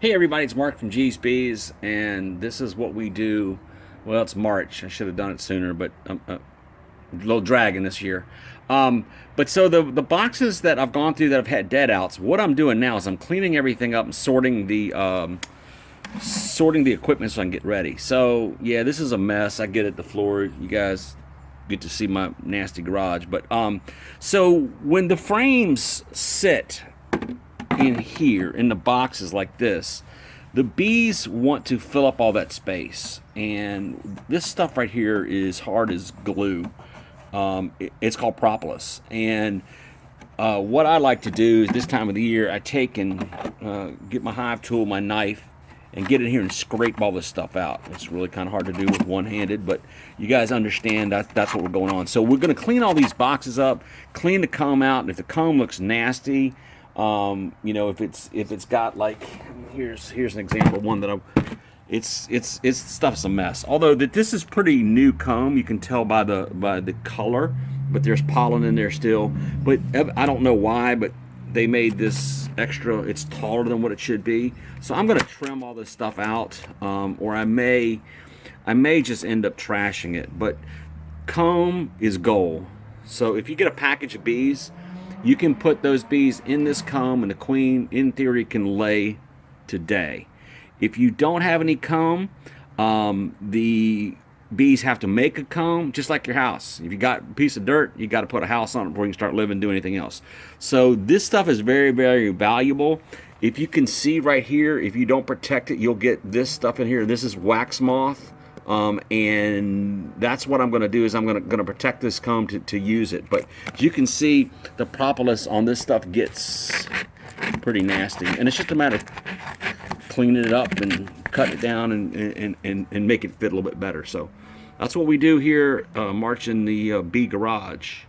Hey everybody, it's Mark from G's Bees, and this is what we do. Well, it's March. I should have done it sooner, but I'm a little dragging this year. But so the boxes that I've gone through that have had dead outs, what I'm doing now is I'm cleaning everything up and sorting the equipment so I can get ready. So yeah, this is a mess. I get it. The floor, you guys get to see my nasty garage. But so when the frames sit in here in the boxes like this, the bees want to fill up all that space, and this stuff right here is hard as glue. It's called propolis, and what I like to do is this time of the year I take and get my hive tool, my knife, and get in here and scrape all this stuff out. It's really kind of hard to do with one-handed, but you guys understand that's what we're going on. So we're going to clean all these boxes up, clean the comb out, and if the comb looks nasty, you know, if it's got like, here's an example of one that it's stuff's a mess. Although this is pretty new comb, you can tell by the color, but there's pollen in there still. But I don't know why, but they made this extra. It's taller than what it should be. So I'm gonna trim all this stuff out, or I may just end up trashing it. But comb is gold. So if you get a package of bees, you can put those bees in this comb, and the queen, in theory, can lay today. If you don't have any comb, the bees have to make a comb, just like your house. If you got a piece of dirt, you got to put a house on it before you can start living and do anything else. So this stuff is very, very valuable. If you can see right here, if you don't protect it, you'll get this stuff in here. This is wax moth. And that's what I'm going to do is I'm going to protect this comb to use it. But as you can see, the propolis on this stuff gets pretty nasty, and it's just a matter of cleaning it up and cutting it down and make it fit a little bit better. So that's what we do here, March in the bee garage.